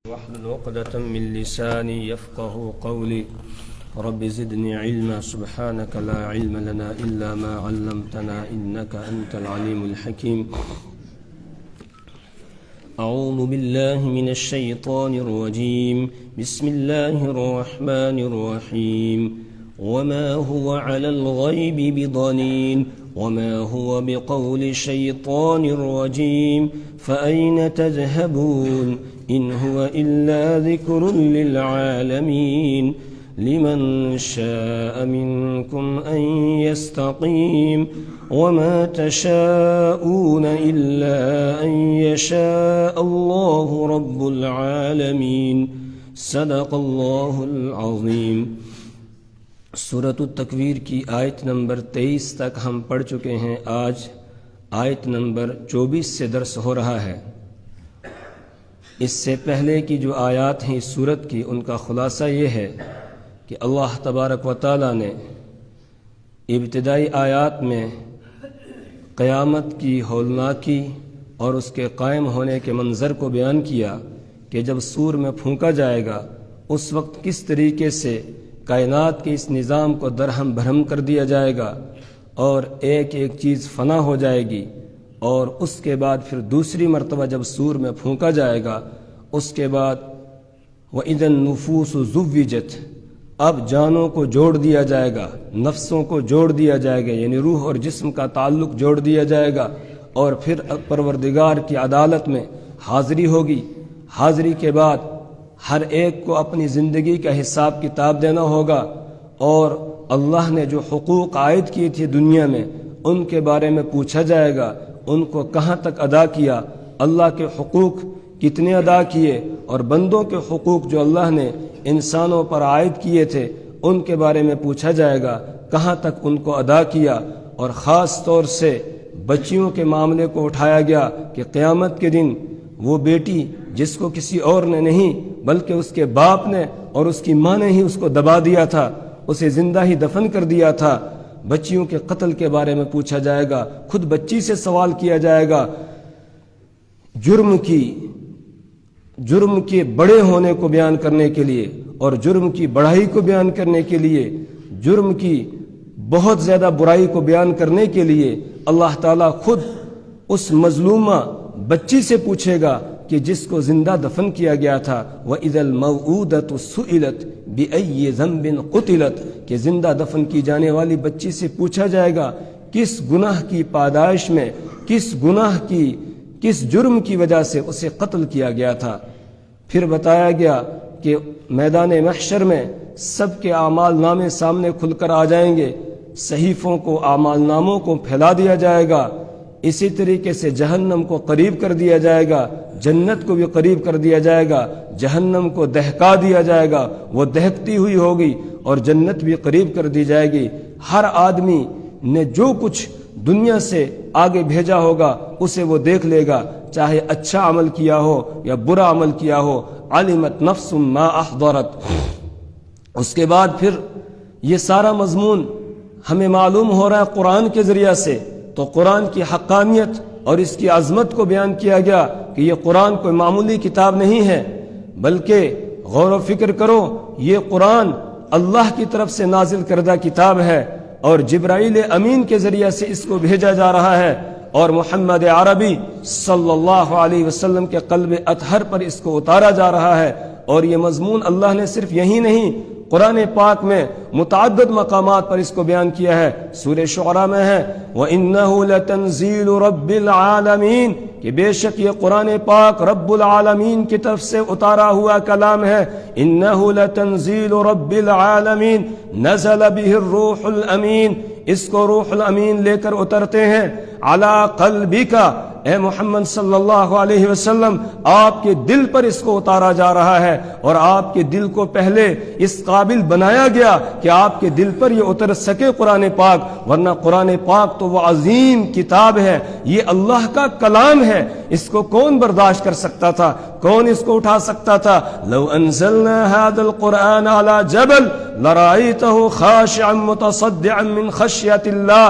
واحلل عقدة من لساني يفقه قولي رب زدني علما سبحانك لا علم لنا إلا ما علمتنا إنك أنت العليم الحكيم أعوذ بالله من الشيطان الرجيم بسم الله الرحمن الرحيم وما هو على الغيب بضنين وما هو بقول شيطان رجيم فأين تذهبون إن هو إلا ذكر للعالمين لمن شاء منكم أن يستقيم وما تشاءون إلا أن يشاء الله رب العالمين صدق الله العظيم۔ سورۃ التکویر کی آیت نمبر 23 تک ہم پڑھ چکے ہیں۔ آج آیت نمبر 24 سے درس ہو رہا ہے۔ اس سے پہلے کی جو آیات ہیں اس سورت کی، ان کا خلاصہ یہ ہے کہ اللہ تبارک و تعالی نے ابتدائی آیات میں قیامت کی ہولناکی اور اس کے قائم ہونے کے منظر کو بیان کیا کہ جب سور میں پھونکا جائے گا اس وقت کس طریقے سے کائنات کے اس نظام کو درہم بھرہم کر دیا جائے گا اور ایک ایک چیز فنا ہو جائے گی، اور اس کے بعد پھر دوسری مرتبہ جب سور میں پھونکا جائے گا اس کے بعد وَإِذَا النُّفُوسُ زُوِّجَتْ، اب جانوں کو جوڑ دیا جائے گا، نفسوں کو جوڑ دیا جائے گا، یعنی روح اور جسم کا تعلق جوڑ دیا جائے گا، اور پھر پروردگار کی عدالت میں حاضری ہوگی۔ حاضری کے بعد ہر ایک کو اپنی زندگی کا حساب کتاب دینا ہوگا، اور اللہ نے جو حقوق عائد کیے تھے دنیا میں ان کے بارے میں پوچھا جائے گا، ان کو کہاں تک ادا کیا، اللہ کے حقوق کتنے ادا کیے، اور بندوں کے حقوق جو اللہ نے انسانوں پر عائد کیے تھے ان کے بارے میں پوچھا جائے گا، کہاں تک ان کو ادا کیا۔ اور خاص طور سے بچیوں کے معاملے کو اٹھایا گیا کہ قیامت کے دن وہ بیٹی جس کو کسی اور نے نہیں بلکہ اس کے باپ نے اور اس کی ماں نے ہی اس کو دبا دیا تھا، اسے زندہ ہی دفن کر دیا تھا، بچیوں کے قتل کے بارے میں پوچھا جائے گا، خود بچی سے سوال کیا جائے گا، جرم کے بڑے ہونے کو بیان کرنے کے لیے اور جرم کی بڑائی کو بیان کرنے کے لیے، جرم کی بہت زیادہ برائی کو بیان کرنے کے لیے اللہ تعالیٰ خود اس مظلومہ بچی سے پوچھے گا کہ جس کو زندہ دفن کیا گیا تھا، وَإِذَا الْمَوْءُودَةُ سُئِلَتْ بِأَيِّ ذَنبٍ قُتِلَتْ، کہ زندہ دفن کی جانے والی بچی سے پوچھا جائے گا کس گناہ کی پاداش میں، کس جرم کی وجہ سے اسے قتل کیا گیا تھا۔ پھر بتایا گیا کہ میدان محشر میں سب کے اعمال نامے سامنے کھل کر آ جائیں گے، صحیفوں کو، اعمال ناموں کو پھیلا دیا جائے گا، اسی طریقے سے جہنم کو قریب کر دیا جائے گا، جنت کو بھی قریب کر دیا جائے گا، جہنم کو دہکا دیا جائے گا، وہ دہکتی ہوئی ہوگی، اور جنت بھی قریب کر دی جائے گی۔ ہر آدمی نے جو کچھ دنیا سے آگے بھیجا ہوگا اسے وہ دیکھ لے گا، چاہے اچھا عمل کیا ہو یا برا عمل کیا ہو۔ علمت نفس ما احضرت۔ اس کے بعد پھر یہ سارا مضمون ہمیں معلوم ہو رہا ہے قرآن کے ذریعہ سے، تو قرآن کی حقانیت اور اس کی عظمت کو بیان کیا گیا کہ یہ قرآن کوئی معمولی کتاب نہیں ہے، بلکہ غور و فکر کرو، یہ قرآن اللہ کی طرف سے نازل کردہ کتاب ہے، اور جبرائیل امین کے ذریعہ سے اس کو بھیجا جا رہا ہے، اور محمد عربی صلی اللہ علیہ وسلم کے قلب اطہر پر اس کو اتارا جا رہا ہے۔ اور یہ مضمون اللہ نے صرف یہی نہیں، قرآن پاک میں متعدد مقامات پر اس کو بیان کیا ہے۔ سورہ شعراء میں ہے وَإِنَّهُ لَتَنزِيلُ رَبِّ الْعَالَمِينَ، کہ بے شک یہ قرآن پاک رب العالمین کی طرف سے اتارا ہوا کلام ہے۔ إِنَّهُ لَتَنزِيلُ رَبِّ الْعَالَمِينَ نَزَلَ بِهِ الرُّوحُ الْأَمِينُ، اس کو روح الامین لے کر اترتے ہیں۔ عَلَى قَلْبِكَ، اے محمد صلی اللہ علیہ وسلم آپ کے دل پر اس کو اتارا جا رہا ہے، اور آپ کے دل کو پہلے اس قابل بنایا گیا کہ آپ کے دل پر یہ اتر سکے قرآن پاک، ورنہ قرآن پاک تو وہ عظیم کتاب ہے، یہ اللہ کا کلام ہے، اس کو کون برداشت کر سکتا تھا، کون اس کو اٹھا سکتا تھا؟ لو انزلنا هذا القرآن على جبل لرأيته خاشعا متصدعا من خشية الله،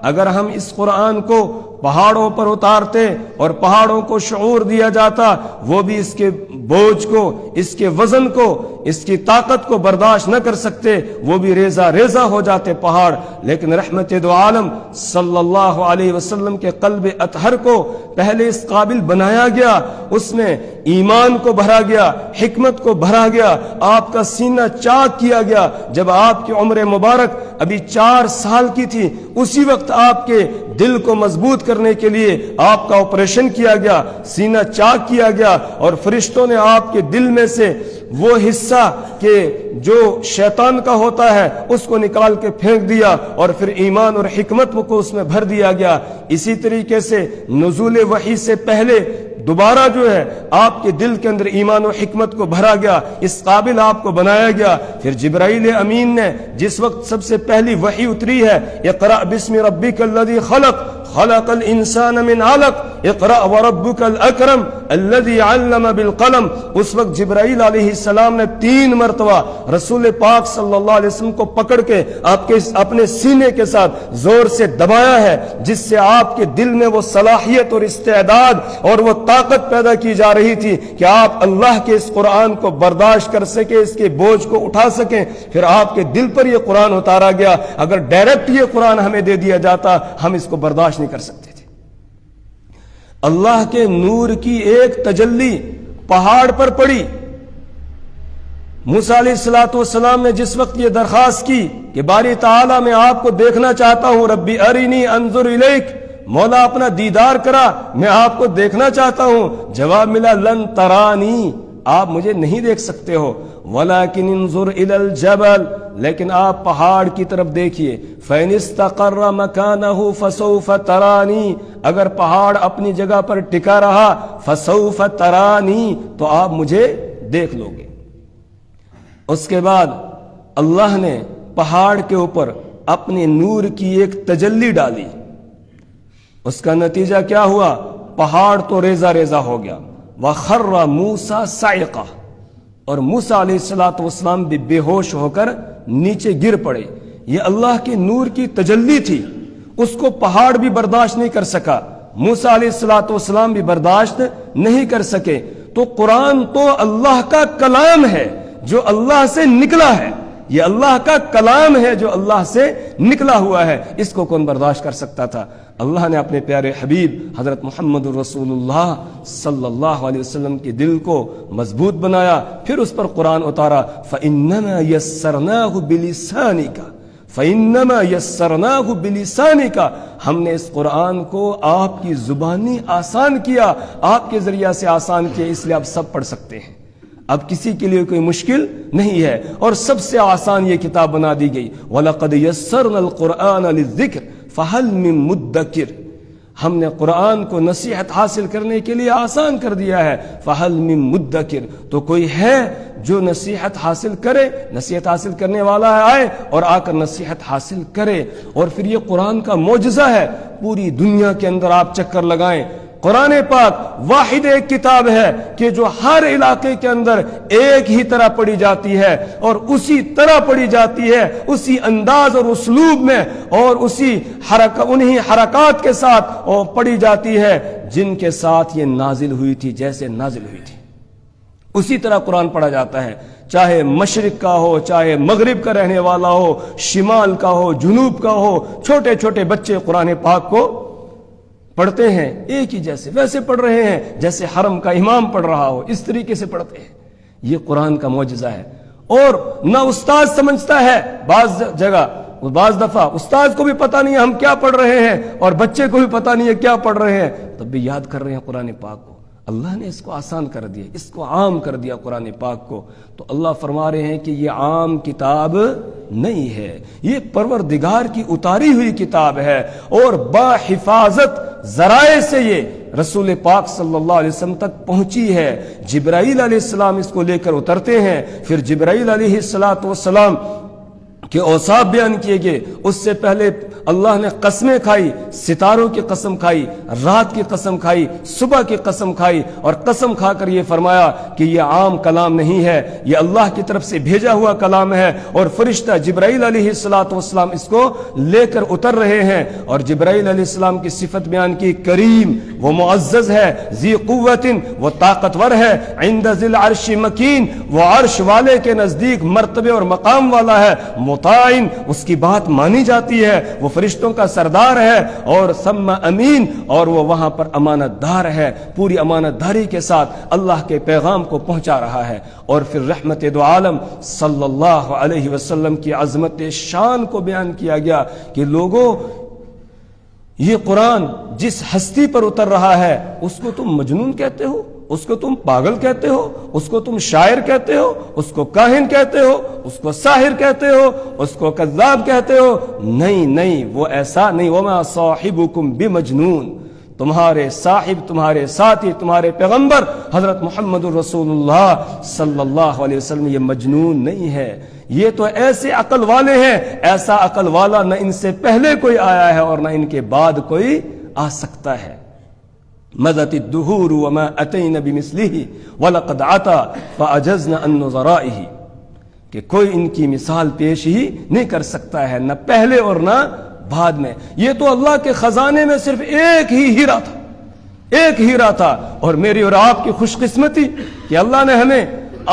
اگر ہم اس قرآن کو پہاڑوں پر اتارتے اور پہاڑوں کو شعور دیا جاتا، وہ بھی اس کے بوجھ کو، اس کے وزن کو، اس کی طاقت کو برداشت نہ کر سکتے، وہ بھی ریزہ ریزہ ہو جاتے پہاڑ۔ لیکن رحمت دو عالم صلی اللہ علیہ وسلم کے قلب اطہر کو پہلے اس قابل بنایا گیا، اس میں ایمان کو بھرا گیا، حکمت کو بھرا گیا، آپ کا سینہ چاک کیا گیا۔ جب آپ کی عمر مبارک ابھی 4 سال کی تھی، اسی وقت آپ کے دل کو مضبوط کرنے کے لیے آپ کا آپریشن کیا گیا، سینہ چاک کیا گیا، اور فرشتوں نے آپ کے دل میں سے وہ حصہ کہ جو شیطان کا ہوتا ہے اس کو نکال کے پھینک دیا، اور پھر ایمان اور حکمت کو اس میں بھر دیا گیا۔ اسی طریقے سے نزول وحی سے پہلے دوبارہ جو ہے آپ کے دل کے اندر ایمان و حکمت کو بھرا گیا، اس قابل آپ کو بنایا گیا۔ پھر جبرائیل امین نے جس وقت سب سے پہلی وحی اتری ہے، اقرأ بسم ربک الذی خلق خلق الانسان من علق اقرأ وربک الاکرم الذی علم بالقلم، اس وقت جبرائیل علیہ السلام نے 3 مرتبہ رسول پاک صلی اللہ علیہ وسلم کو پکڑ کے آپ کے اپنے سینے کے ساتھ زور سے دبایا ہے، جس سے آپ کے دل میں وہ صلاحیت اور استعداد اور وہ طاقت پیدا کی جا رہی تھی کہ آپ اللہ کے اس قرآن کو برداشت کر سکیں، اس کے بوجھ کو اٹھا سکیں۔ پھر آپ کے دل پر یہ قرآن اتارا گیا۔ اگر ڈائریکٹ یہ قرآن ہمیں دے دیا جاتا، ہم اس کو برداشت نہیں کر سکتے تھے۔ اللہ کے نور کی ایک تجلی پہاڑ پر پڑی۔ موسیٰ علیہ السلام نے جس وقت یہ درخواست کی کہ باری تعالیٰ میں آپ کو دیکھنا چاہتا ہوں، ربی ارینی انظر الیک، مولا اپنا دیدار کرا، میں آپ کو دیکھنا چاہتا ہوں، جواب ملا لن ترانی، آپ مجھے نہیں دیکھ سکتے ہو، ولیکن انظر الی الجبل، لیکن آپ پہاڑ کی طرف دیکھیے، فَإِنِ اسْتَقَرَّ مَكَانَهُ فَسَوْفَ تَرَانِي، اگر پہاڑ اپنی جگہ پر ٹکا رہا، فَسَوْفَ تَرَانِي، تو آپ مجھے دیکھ لو گے۔ اس کے بعد اللہ نے پہاڑ کے اوپر اپنے نور کی ایک تجلی ڈالی۔ اس کا نتیجہ کیا ہوا؟ پہاڑ تو ریزہ ریزہ ہو گیا۔ وَخَرَّ مُوسَى صَعِقًا، اور موسیٰ علیہ السلام بھی بے ہوش ہو کر نیچے گر پڑے۔ یہ اللہ کے نور کی تجلی تھی، اس کو پہاڑ بھی برداشت نہیں کر سکا، موسیٰ علیہ السلام بھی برداشت نہیں کر سکے۔ تو قرآن تو اللہ کا کلام ہے جو اللہ سے نکلا ہے، یہ اللہ کا کلام ہے جو اللہ سے نکلا ہوا ہے، اس کو کون برداشت کر سکتا تھا؟ اللہ نے اپنے پیارے حبیب حضرت محمد رسول اللہ صلی اللہ علیہ وسلم کے دل کو مضبوط بنایا، پھر اس پر قرآن اتارا۔ فَإِنَّمَا يَسَّرْنَاهُ بِلِسَانِكَ فَإِنَّمَا يَسَّرْنَاهُ بِلِسَانِكَ، ہم نے اس قرآن کو آپ کی زبانی آسان کیا، آپ کے ذریعہ سے آسان کیا، اس لیے آپ سب پڑھ سکتے ہیں، اب کسی کے لیے کوئی مشکل نہیں ہے، اور سب سے آسان یہ کتاب بنا دی گئی۔ وَلَقَدْ يَسَّرْنَا الْقُرْآنَ لِلذِّكْرِ فَهَلْ مِن مُدَّكِرٍ، ہم نے قرآن کو نصیحت حاصل کرنے کے لیے آسان کر دیا ہے۔ فَهَلْ مِن مُدَّكِرٍ، تو کوئی ہے جو نصیحت حاصل کرے، نصیحت حاصل کرنے والا آئے اور آ کر نصیحت حاصل کرے۔ اور پھر یہ قرآن کا معجزہ ہے، پوری دنیا کے اندر آپ چکر لگائیں، قرآن پاک واحد ایک کتاب ہے کہ جو ہر علاقے کے اندر ایک ہی طرح پڑھی جاتی ہے، اور اسی طرح پڑھی جاتی ہے، اسی انداز اور اسلوب میں، اور انہی حرکات کے ساتھ پڑھی جاتی ہے جن کے ساتھ یہ نازل ہوئی تھی، جیسے نازل ہوئی تھی اسی طرح قرآن پڑھا جاتا ہے، چاہے مشرق کا ہو، چاہے مغرب کا رہنے والا ہو، شمال کا ہو، جنوب کا ہو، چھوٹے چھوٹے بچے قرآن پاک کو پڑھتے ہیں، ایک ہی جیسے ویسے پڑھ رہے ہیں جیسے حرم کا امام پڑھ رہا ہو، اس طریقے سے پڑھتے ہیں۔ یہ قرآن کا معجزہ ہے۔ اور نہ استاد سمجھتا ہے، بعض دفعہ استاد کو بھی پتہ نہیں ہے ہم کیا پڑھ رہے ہیں، اور بچے کو بھی پتہ نہیں ہے کیا پڑھ رہے ہیں، تب بھی یاد کر رہے ہیں قرآن پاک کو۔ اللہ نے اس کو آسان کر دیا، اس کو عام کر دیا قرآن پاک کو۔ تو اللہ فرما رہے ہیں کہ یہ عام کتاب نہیں ہے، یہ پروردگار کی اتاری ہوئی کتاب ہے، اور باحفاظت ذرائع سے یہ رسول پاک صلی اللہ علیہ وسلم تک پہنچی ہے۔ جبرائیل علیہ السلام اس کو لے کر اترتے ہیں، پھر جبرائیل علیہ السلام کہ اوصاف بیان کیے گئے، اس سے پہلے اللہ نے قسمیں کھائی، ستاروں کی قسم کھائی، رات کی قسم کھائی، صبح کی قسم کھائی، اور قسم کھا کر یہ فرمایا کہ یہ عام کلام نہیں ہے، یہ اللہ کی طرف سے بھیجا ہوا کلام ہے، اور فرشتہ جبرائیل علیہ السلام اس کو لے کر اتر رہے ہیں۔ اور جبرائیل علیہ السلام کی صفت بیان کی، کریم، وہ معزز ہے، ذی قوت، وہ طاقتور ہے، عند ذی العرش مکین، وہ عرش والے کے نزدیک مرتبے اور مقام والا ہے، مطاعن، اس کی بات مانی جاتی ہے، وہ فرشتوں کا سردار ہے، اور ثم امین، اور وہ وہاں پر امانت دار ہے، پوری امانت داری کے ساتھ اللہ کے پیغام کو پہنچا رہا ہے۔ اور پھر رحمت دو عالم صلی اللہ علیہ وسلم کی عظمت شان کو بیان کیا گیا کہ لوگوں، یہ قرآن جس ہستی پر اتر رہا ہے اس کو تم مجنون کہتے ہو، اس کو تم پاگل کہتے ہو، اس کو تم شاعر کہتے ہو، اس کو کاہن کہتے ہو، اس کو ساحر کہتے ہو، اس کو کذاب کہتے ہو۔ نہیں نہیں، وہ ایسا نہیں۔ وما صاحبکم بمجنون، تمہارے صاحب، تمہارے ساتھی، تمہارے پیغمبر حضرت محمد الرسول اللہ صلی اللہ علیہ وسلم یہ مجنون نہیں ہے، یہ تو ایسے عقل والے ہیں، ایسا عقل والا نہ ان سے پہلے کوئی آیا ہے اور نہ ان کے بعد کوئی آ سکتا ہے۔ مضت الدہور وما اتین بمثلہ ولقد عطا فعجزنا عن نظرائہ، کہ کوئی ان کی مثال پیش ہی نہیں کر سکتا ہے، نہ پہلے اور نہ بعد میں۔ یہ تو اللہ کے خزانے میں صرف ایک ہی ہیرا تھا، ایک ہیرا تھا، اور میری اور آپ کی خوش قسمتی کہ اللہ نے ہمیں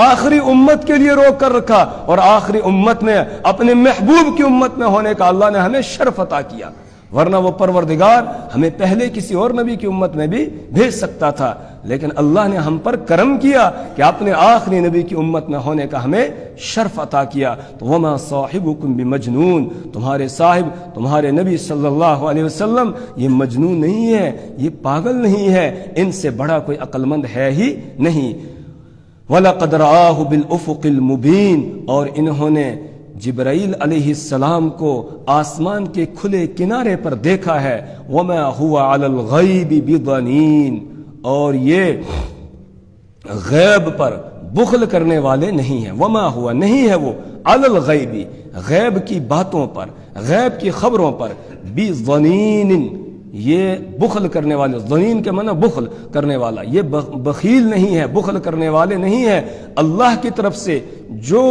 آخری امت کے لیے روک کر رکھا، اور آخری امت میں اپنے محبوب کی امت میں ہونے کا اللہ نے ہمیں شرف عطا کیا، ورنہ وہ پروردگار ہمیں پہلے کسی اور نبی کی امت میں بھی بھیج سکتا تھا، لیکن اللہ نے ہم پر کرم کیا کہ اپنے آخری نبی کی امت میں ہونے کا ہمیں شرف عطا کیا۔ تو وما صاحبکم بمجنون، تمہارے صاحب، تمہارے نبی صلی اللہ علیہ وسلم یہ مجنون نہیں ہے، یہ پاگل نہیں ہے، ان سے بڑا کوئی عقل مند ہے ہی نہیں۔ وَلَقَدْ رَآهُ بِالْأُفُقِ الْمُبِينِ، اور انہوں نے جبرائیل علیہ السلام کو آسمان کے کھلے کنارے پر دیکھا ہے۔ وَمَا هُوَ عَلَى الْغَيْبِ بِضَنِينٍ، اور یہ غیب پر بخل کرنے والے نہیں ہیں۔ وما ہوا، نہیں ہے وہ، علی الغیب، غیب کی باتوں پر، غیب کی خبروں پر، بظنین، یہ بخل کرنے والے، ظنین کے معنی بخل کرنے والا، یہ بخیل نہیں ہے، بخل کرنے والے نہیں ہے۔ اللہ کی طرف سے جو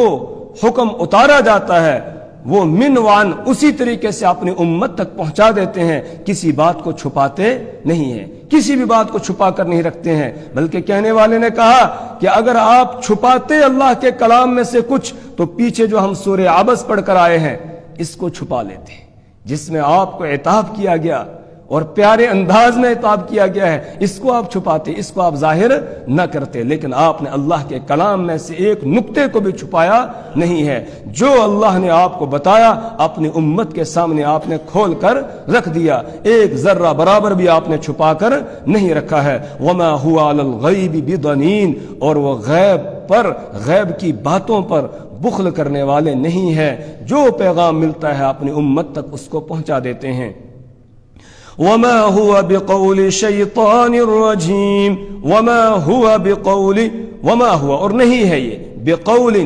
حکم اتارا جاتا ہے وہ من وان اسی طریقے سے اپنی امت تک پہنچا دیتے ہیں، کسی بات کو چھپاتے نہیں ہیں، کسی بھی بات کو چھپا کر نہیں رکھتے ہیں، بلکہ کہنے والے نے کہا کہ اگر آپ چھپاتے اللہ کے کلام میں سے کچھ تو پیچھے جو ہم سورہ عبس پڑھ کر آئے ہیں اس کو چھپا لیتے، جس میں آپ کو عتاب کیا گیا اور پیارے انداز میں عتاب کیا گیا ہے، اس کو آپ چھپاتے، اس کو آپ ظاہر نہ کرتے، لیکن آپ نے اللہ کے کلام میں سے ایک نقطے کو بھی چھپایا نہیں ہے۔ جو اللہ نے آپ کو بتایا اپنی امت کے سامنے آپ نے کھول کر رکھ دیا، ایک ذرہ برابر بھی آپ نے چھپا کر نہیں رکھا ہے۔ وما هو علی الغیب بضنین، اور وہ غیب پر، غیب کی باتوں پر بخل کرنے والے نہیں ہیں، جو پیغام ملتا ہے اپنی امت تک اس کو پہنچا دیتے ہیں۔ وما هو بقول شیطان الرجیم، وما هو بقول، وما هو اور نہیں ہے یہ، بقول،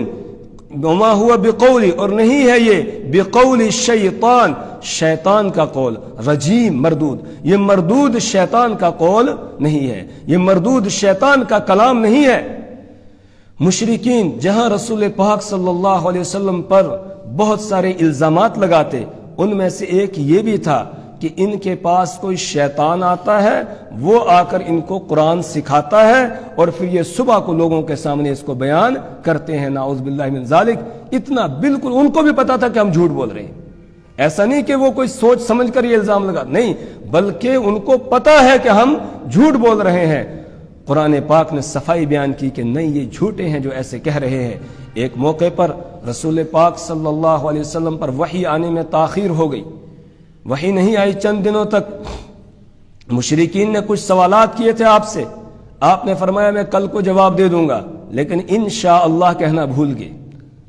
وما هو بقول اور نہیں ہے یہ، بقول شیطان، شیطان کا قول، رجیم مردود، یہ مردود شیطان کا قول نہیں ہے، یہ مردود شیطان کا کلام نہیں ہے۔ مشرکین جہاں رسول پاک صلی اللہ علیہ وسلم پر بہت سارے الزامات لگاتے، ان میں سے ایک یہ بھی تھا کہ ان کے پاس کوئی شیطان آتا ہے، وہ آ کر ان کو قرآن سکھاتا ہے، اور پھر یہ صبح کو لوگوں کے سامنے اس کو بیان کرتے ہیں، نعوذ باللہ من ذالک۔ اتنا بالکل ان کو بھی پتا تھا کہ ہم جھوٹ بول رہے ہیں، ایسا نہیں کہ وہ کوئی سوچ سمجھ کر یہ الزام لگا، نہیں، بلکہ ان کو پتا ہے کہ ہم جھوٹ بول رہے ہیں۔ قرآن پاک نے صفائی بیان کی کہ نہیں، یہ جھوٹے ہیں جو ایسے کہہ رہے ہیں۔ ایک موقع پر رسول پاک صلی اللہ علیہ وسلم پر وحی آنے میں تاخیر ہو گئی، وحی نہیں آئی چند دنوں تک۔ مشرکین نے کچھ سوالات کیے تھے آپ سے، آپ نے فرمایا میں کل کو جواب دے دوں گا، لیکن انشاءاللہ کہنا بھول گئے۔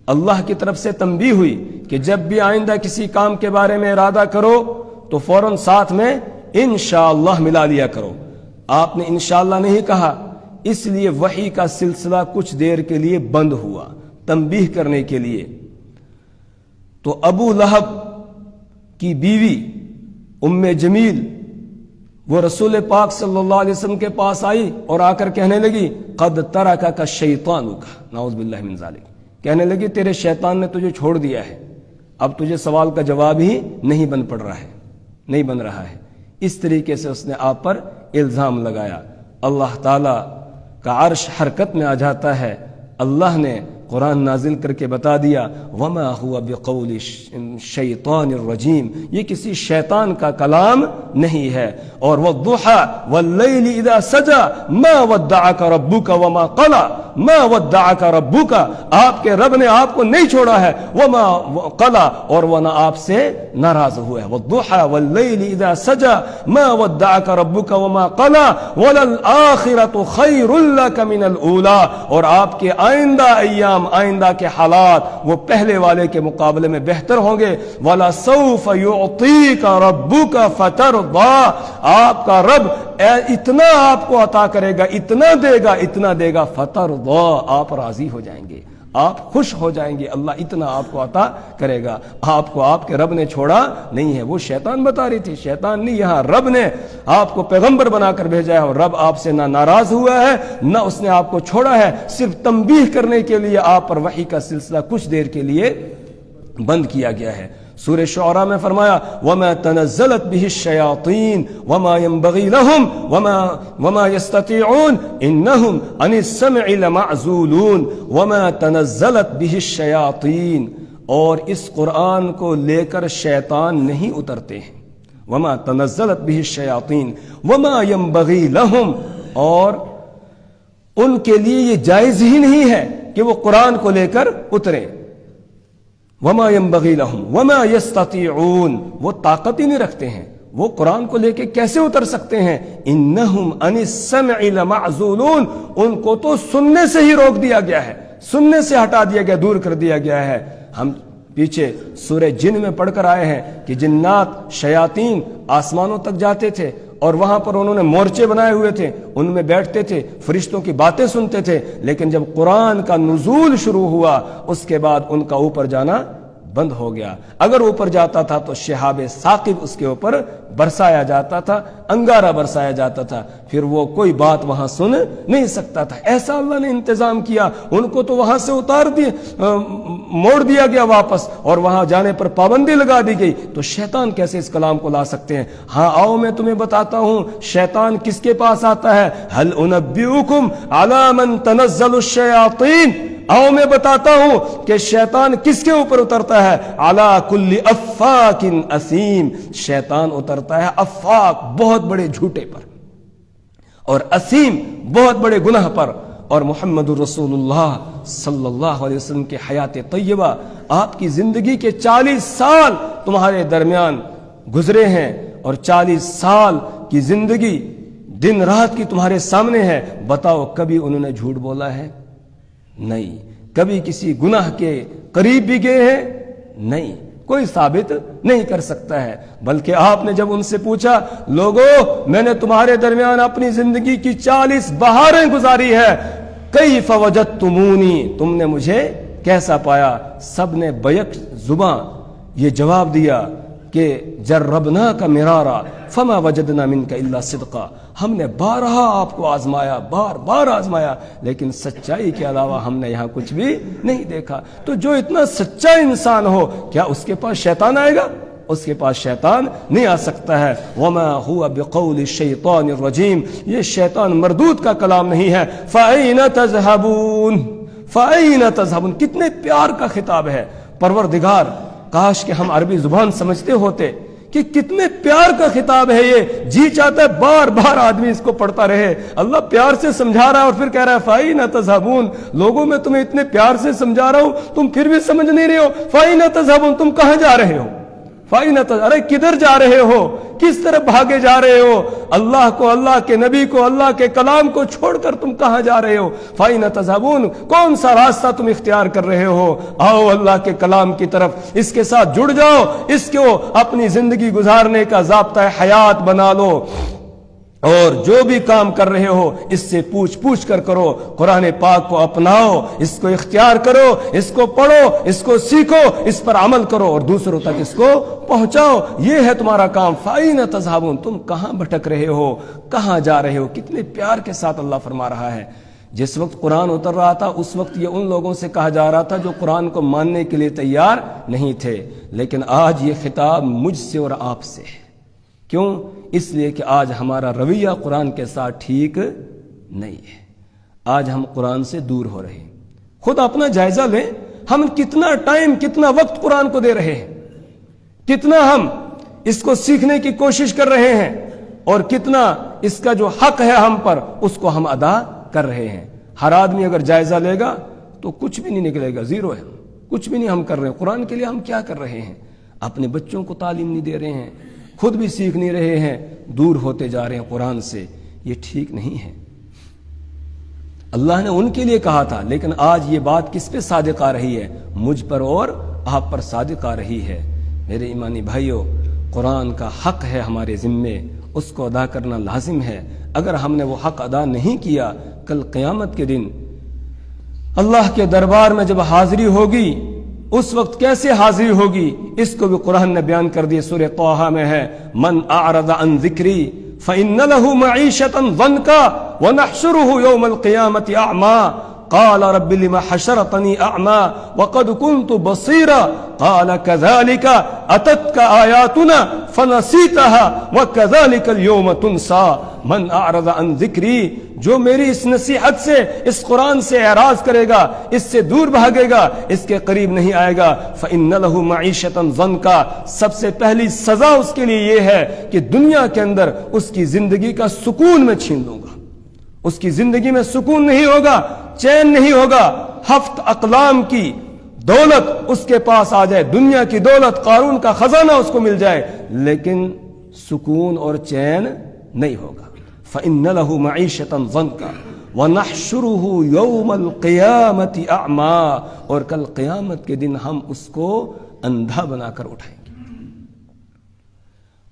اللہ کی طرف سے تنبیہ ہوئی کہ جب بھی آئندہ کسی کام کے بارے میں ارادہ کرو تو فوراً ساتھ میں انشاءاللہ ملا لیا کرو۔ آپ نے انشاءاللہ نہیں کہا، اس لیے وحی کا سلسلہ کچھ دیر کے لیے بند ہوا، تنبیہ کرنے کے لیے۔ تو ابو لہب کی بیوی ام جمیل وہ رسول پاک صلی اللہ علیہ وسلم کے پاس آئی اور آ کر کہنے لگی قد ترکک شیطانک، نعوذ باللہ من ذالک، کہنے لگی تیرے شیطان نے تجھے چھوڑ دیا ہے، اب تجھے سوال کا جواب ہی نہیں بن رہا ہے۔ اس طریقے سے اس نے آپ پر الزام لگایا۔ اللہ تعالی کا عرش حرکت میں آ جاتا ہے، اللہ نے قرآن نازل کر کے بتا دیا وما هو بقول شیطان الرجیم، یہ کسی شیطان کا کلام نہیں ہے۔ اور والضحى واللیل اذا سجى ما ودعك ربك وما قلى، ما ودعك ربك، آپ کے رب نے آپ کو نہیں چھوڑا ہے، وما قلى، اور وہ نہ آپ سے ناراض ہوئے۔ والضحى واللیل اذا سجى ما ودعك ربك وما قلى وللآخرة خیر لك من الاولى، اور آپ کے آئندہ ایام، آئندہ کے حالات وہ پہلے والے کے مقابلے میں بہتر ہوں گے۔ وَلَسَوْفَ يُعْطِيكَ رَبُّكَ فَتَرْضَىٰ، آپ کا رب اتنا آپ کو عطا کرے گا، اتنا دے گا فَتَرْضَىٰ، آپ راضی ہو جائیں گے، آپ خوش ہو جائیں گے، اللہ اتنا آپ کو عطا کرے گا۔ آپ کو آپ کے رب نے چھوڑا نہیں ہے۔ وہ شیطان بتا رہی تھی، شیطان نہیں، یہاں رب نے آپ کو پیغمبر بنا کر بھیجا ہے، اور رب آپ سے نہ ناراض ہوا ہے نہ اس نے آپ کو چھوڑا ہے، صرف تنبیہ کرنے کے لیے آپ پر وحی کا سلسلہ کچھ دیر کے لیے بند کیا گیا ہے۔ سورہ شعراء میں فرمایا وَمَا تَنَزَّلَتْ بِهِ الشَّيَاطِينُ وَمَا يَنبَغِي لَهُمْ وَمَا يَسْتَطِيعُونَ إِنَّهُمْ عَنِ السَّمْعِ لَمَعْزُولُونَ وَمَا تَنَزَّلَتْ بِهِ الشَّيَاطِينُ، اور اس قرآن کو لے کر شیطان نہیں اترتے ہیں۔ وَمَا تَنَزَّلَتْ بِهِ الشَّيَاطِينُ وَمَا يَنبَغِي لَهُمْ، اور ان کے لیے یہ جائز ہی نہیں ہے کہ وہ قرآن کو لے کر اتریں۔ وما ينبغي لهم وما يستطيعون، وہ طاقت ہی نہیں رکھتے ہیں، وہ قرآن کو لے کے کیسے اتر سکتے ہیں؟ انہم عن السمع لمعزولون، ان کو تو سننے سے ہی روک دیا گیا ہے، سننے سے ہٹا دیا گیا، دور کر دیا گیا ہے۔ ہم پیچھے سورہ جن میں پڑھ کر آئے ہیں کہ جنات، شیاطین آسمانوں تک جاتے تھے اور وہاں پر انہوں نے مورچے بنائے ہوئے تھے، ان میں بیٹھتے تھے، فرشتوں کی باتیں سنتے تھے، لیکن جب قرآن کا نزول شروع ہوا اس کے بعد ان کا اوپر جانا بند ہو گیا۔ اگر اوپر جاتا تھا تو شہاب ثاقب اس کے اوپر برسایا جاتا تھا، انگارہ برسایا جاتا تھا، پھر وہ کوئی بات وہاں سن نہیں سکتا تھا۔ ایسا اللہ نے انتظام کیا، ان کو تو وہاں سے اتار دیا، موڑ دیا گیا واپس، اور وہاں جانے پر پابندی لگا دی گئی۔ تو شیطان کیسے اس کلام کو لا سکتے ہیں؟ ہاں آؤ میں تمہیں بتاتا ہوں شیطان کس کے پاس آتا ہے۔ هل انبئکم علی من تنزل الشیاطین، آؤ میں بتاتا ہوں کہ شیطان کس کے اوپر اترتا ہے۔ علی کل افاک اثیم، شیطان اترتا ہے افاک، بہت بڑے جھوٹے پر، اور اثیم، بہت بڑے گناہ پر۔ اور محمد رسول اللہ صلی اللہ علیہ وسلم کے حیات طیبہ، آپ کی زندگی کے 40 سال تمہارے درمیان گزرے ہیں، اور 40 سال کی زندگی دن رات کی تمہارے سامنے ہے۔ بتاؤ کبھی انہوں نے جھوٹ بولا ہے؟ نہیں۔ کبھی کسی گناہ کے قریب بھی گئے ہیں؟ نہیں، کوئی ثابت نہیں کر سکتا ہے۔ بلکہ آپ نے جب ان سے پوچھا لوگو میں نے تمہارے درمیان اپنی زندگی کی 40 بہاریں گزاری ہے، کیف وجدتمونی، تم نے مجھے کیسا پایا؟ سب نے بیک زباں یہ جواب دیا کہ جربناک مرارا فما وجدنا منک الا صدقا، ہم نے بارہا آپ کو آزمایا، بار بار آزمایا، لیکن سچائی کے علاوہ ہم نے یہاں کچھ بھی نہیں دیکھا۔ تو جو اتنا سچا انسان ہو، کیا اس کے پاس شیطان آئے گا؟ اس کے پاس شیطان نہیں آ سکتا ہے۔ وما هو بقول الشیطان الرجیم، یہ شیطان مردود کا کلام نہیں ہے۔ فأین تذهبون، فأین تذهبون، کتنے پیار کا خطاب ہے۔ پروردگار کاش کہ ہم عربی زبان سمجھتے ہوتے کہ کتنے پیار کا خطاب ہے یہ، جی چاہتا ہے بار بار آدمی اس کو پڑھتا رہے۔ اللہ پیار سے سمجھا رہا ہے اور پھر کہہ رہا ہے فَأَيْنَ تَذْهَبُونَ، لوگوں میں تمہیں اتنے پیار سے سمجھا رہا ہوں تم پھر بھی سمجھ نہیں رہے ہو۔ فَأَيْنَ تَذْهَبُونَ، تم کہاں جا رہے ہو؟ فَأَيْنَ تَذْهَبُونَ، ارے کدھر جا رہے ہو؟ کس طرف بھاگے جا رہے ہو؟ اللہ کو، اللہ کے نبی کو، اللہ کے کلام کو چھوڑ کر تم کہاں جا رہے ہو؟ فَأَيْنَ تَذْهَبُونَ، کون سا راستہ تم اختیار کر رہے ہو؟ آؤ اللہ کے کلام کی طرف، اس کے ساتھ جڑ جاؤ، اس کو اپنی زندگی گزارنے کا ضابطہ حیات بنا لو۔ اور جو بھی کام کر رہے ہو اس سے پوچھ کر کرو، قرآن پاک کو اپناؤ، اس کو اختیار کرو، اس کو پڑھو، اس کو سیکھو، اس پر عمل کرو اور دوسروں تک اس کو پہنچاؤ۔ یہ ہے تمہارا کام۔ فَأَيْنَ تَذْهَبُونَ، تم کہاں بھٹک رہے ہو، کہاں جا رہے ہو؟ کتنے پیار کے ساتھ اللہ فرما رہا ہے۔ جس وقت قرآن اتر رہا تھا اس وقت یہ ان لوگوں سے کہا جا رہا تھا جو قرآن کو ماننے کے لیے تیار نہیں تھے، لیکن آج یہ خطاب مجھ سے اور آپ سے ہے۔ کیوں؟ اس لیے کہ آج ہمارا رویہ قرآن کے ساتھ ٹھیک نہیں ہے۔ آج ہم قرآن سے دور ہو رہے ہیں۔ خود اپنا جائزہ لیں، ہم کتنا ٹائم، کتنا وقت قرآن کو دے رہے ہیں، کتنا ہم اس کو سیکھنے کی کوشش کر رہے ہیں، اور کتنا اس کا جو حق ہے ہم پر اس کو ہم ادا کر رہے ہیں۔ ہر آدمی اگر جائزہ لے گا تو کچھ بھی نہیں نکلے گا، زیرو ہے، کچھ بھی نہیں ہم کر رہے ہیں۔ قرآن کے لیے ہم کیا کر رہے ہیں؟ اپنے بچوں کو تعلیم نہیں دے رہے ہیں، خود بھی سیکھ نہیں رہے ہیں، دور ہوتے جا رہے ہیں قرآن سے۔ یہ ٹھیک نہیں ہے۔ اللہ نے ان کے لیے کہا تھا، لیکن آج یہ بات کس پہ صادق آ رہی ہے؟ مجھ پر اور آپ پر صادق آ رہی ہے۔ میرے ایمانی بھائیوں، قرآن کا حق ہے ہمارے ذمے، اس کو ادا کرنا لازم ہے۔ اگر ہم نے وہ حق ادا نہیں کیا، کل قیامت کے دن اللہ کے دربار میں جب حاضری ہوگی، اس وقت کیسے حاضری ہوگی اس کو بھی قرآن نے بیان کر دیا۔ سورہ طٰہٰ میں ہے، من اعرض عن ذکری فإن له معیشة ضنکا ونحشره یوم القیامة اعما قال رب لما حشرتنی اعما وقد كنت بصیرا قال كذلك اتتك آیاتنا فنسیتها وكذلك اليوم تنسى من اعرض عن ذکری، جو میری اس نصیحت سے، اس قرآن سے اعراض کرے گا، اس سے دور بھاگے گا، اس کے قریب نہیں آئے گا، فإن له معیشة ضنکا، سب سے پہلی سزا اس کے لیے یہ ہے کہ دنیا کے اندر اس کی زندگی کا سکون میں چھین لوں گا۔ اس کی زندگی میں سکون نہیں ہوگا، چین نہیں ہوگا۔ ہفت اقلام کی دولت اس کے پاس آ جائے، دنیا کی دولت، قارون کا خزانہ اس کو مل جائے، لیکن سکون اور چین نہیں ہوگا۔ فإن له معیشة ضنکا ونحشره یوم القیامت اعما، اور کل قیامت کے دن ہم اس کو اندھا بنا کر اٹھائیں گے۔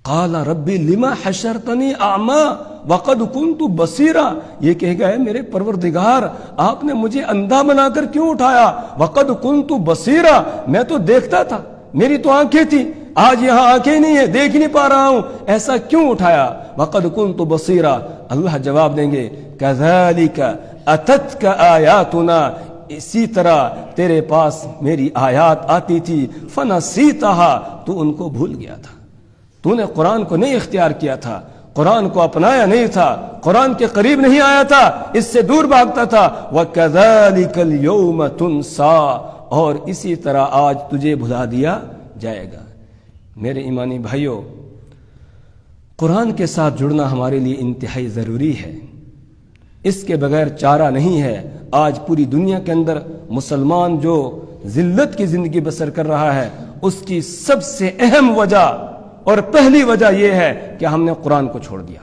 قال ربی لما حشرتنی اعما وقد كنت بصیرا، یہ کہے گا، ہے میرے پروردگار، آپ نے مجھے اندھا بنا کر کیوں اٹھایا؟ وقد كنت بصیرا، میں تو دیکھتا تھا، میری تو آنکھیں تھی، آج یہاں آنکھیں نہیں ہیں، دیکھ نہیں پا رہا ہوں، ایسا کیوں اٹھایا؟ وقد كنت بصیرا، اللہ جواب دیں گے، كذلك اتتك آیاتنا، اسی طرح تیرے پاس میری آیات آتی تھی، فنسیتها، تو ان کو بھول گیا تھا، تو نے قرآن کو نہیں اختیار کیا تھا، قرآن کو اپنایا نہیں تھا، قرآن کے قریب نہیں آیا تھا، اس سے دور بھاگتا تھا۔ وَكَذَلِكَ الْيَوْمَ تُنْسَى، اور اسی طرح آج تجھے بھلا دیا جائے گا۔ میرے ایمانی بھائیوں، قرآن کے ساتھ جڑنا ہمارے لیے انتہائی ضروری ہے، اس کے بغیر چارہ نہیں ہے۔ آج پوری دنیا کے اندر مسلمان جو ذلت کی زندگی بسر کر رہا ہے، اس کی سب سے اہم وجہ اور پہلی وجہ یہ ہے کہ ہم نے قرآن کو چھوڑ دیا۔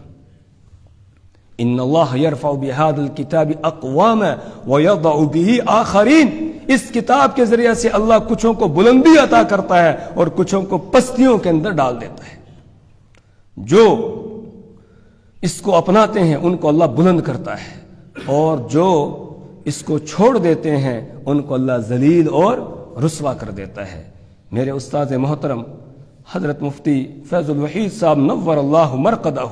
ان اللہ یرفع بہذا الکتاب اقواما ویضع بہ آخرین، اس کتاب کے ذریعے سے اللہ کچھوں کو بلندی عطا کرتا ہے اور کچھوں کو پستیوں کے اندر ڈال دیتا ہے۔ جو اس کو اپناتے ہیں ان کو اللہ بلند کرتا ہے، اور جو اس کو چھوڑ دیتے ہیں ان کو اللہ ذلیل اور رسوا کر دیتا ہے۔ میرے استاد محترم حضرت مفتی فیض الوحید صاحب نور اللہ مرقدہ،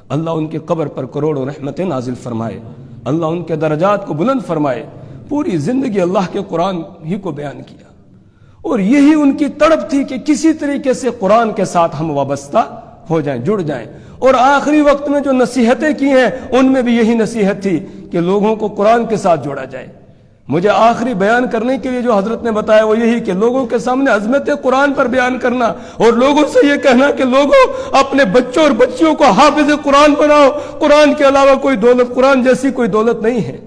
اللہ ان کے قبر پر کروڑوں رحمتیں نازل فرمائے، اللہ ان کے درجات کو بلند فرمائے، پوری زندگی اللہ کے قرآن ہی کو بیان کیا، اور یہی ان کی تڑپ تھی کہ کسی طریقے سے قرآن کے ساتھ ہم وابستہ ہو جائیں، جڑ جائیں، اور آخری وقت میں جو نصیحتیں کی ہیں ان میں بھی یہی نصیحت تھی کہ لوگوں کو قرآن کے ساتھ جوڑا جائے۔ مجھے آخری بیان کرنے کے لیے جو حضرت نے بتایا وہ یہی کہ لوگوں کے سامنے عظمت قرآن پر بیان کرنا، اور لوگوں سے یہ کہنا کہ لوگوں اپنے بچوں اور بچیوں کو حافظ قرآن بناؤ، قرآن کے علاوہ کوئی دولت، قرآن جیسی کوئی دولت نہیں ہے،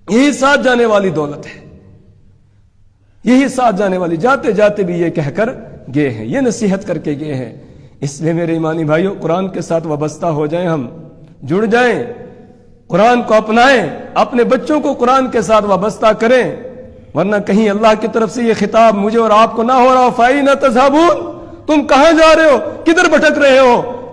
یہی ساتھ جانے والی دولت ہے، یہی ساتھ جانے والی، جاتے جاتے بھی یہ کہہ کر گئے ہیں، یہ نصیحت کر کے گئے ہیں۔ اس لیے میرے ایمانی بھائیوں، قرآن کے ساتھ وابستہ ہو جائیں، ہم جڑ جائیں، قرآن کو اپنائیں، اپنے بچوں کو قرآن کے ساتھ وابستہ کریں، ورنہ کہیں اللہ کی طرف سے یہ خطاب مجھے اور آپ کو نہ ہو رہا ہو، فَأَيْنَ تَذْهَبُونَ، تم کہاں جا رہے ہو، کدھر بھٹک رہے ہو؟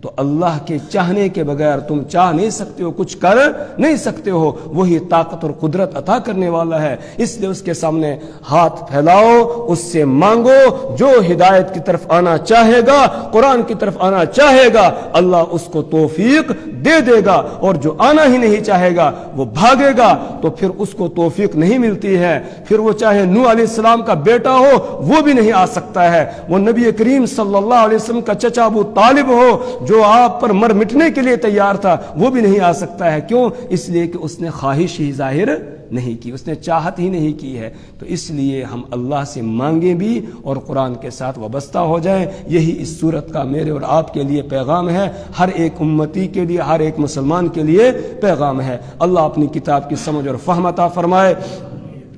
تو اللہ کے چاہنے کے بغیر تم چاہ نہیں سکتے ہو، کچھ کر نہیں سکتے ہو، وہی طاقت اور قدرت عطا کرنے والا ہے۔ اس لیے اس کے سامنے ہاتھ پھیلاؤ، اس سے مانگو، جو ہدایت کی طرف آنا چاہے گا، قرآن کی طرف آنا چاہے گا، اللہ اس کو توفیق دے دے گا، اور جو آنا ہی نہیں چاہے گا وہ بھاگے گا تو پھر اس کو توفیق نہیں ملتی ہے۔ پھر وہ چاہے نوح علیہ السلام کا بیٹا ہو وہ بھی نہیں آ سکتا ہے، وہ نبی کریم صلی اللہ علیہ وسلم کا چچا ابو طالب ہو جو آپ پر مر مٹنے کے لیے تیار تھا، وہ بھی نہیں آ سکتا ہے۔ کیوں؟ اس لیے کہ اس نے خواہش ہی ظاہر نہیں کی، اس نے چاہت ہی نہیں کی ہے۔ تو اس لیے ہم اللہ سے مانگیں بھی اور قرآن کے ساتھ وابستہ ہو جائیں۔ یہی اس صورت کا میرے اور آپ کے لیے پیغام ہے، ہر ایک امتی کے لیے، ہر ایک مسلمان کے لیے پیغام ہے۔ اللہ اپنی کتاب کی سمجھ اور فہم عطا فرمائے،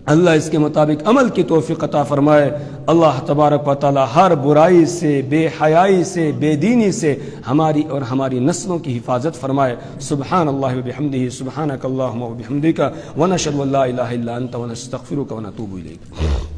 اللہ اس کے مطابق عمل کی توفیق عطا فرمائے۔ اللہ تبارک و تعالی ہر برائی سے، بے حیائی سے، بے دینی سے ہماری اور ہماری نسلوں کی حفاظت فرمائے۔ سبحان اللہ و بحمدہ، سبحانک اللہم و بحمدک، ونشہد ان لا الہ الا انت ونستغفرک ونتوب الیک۔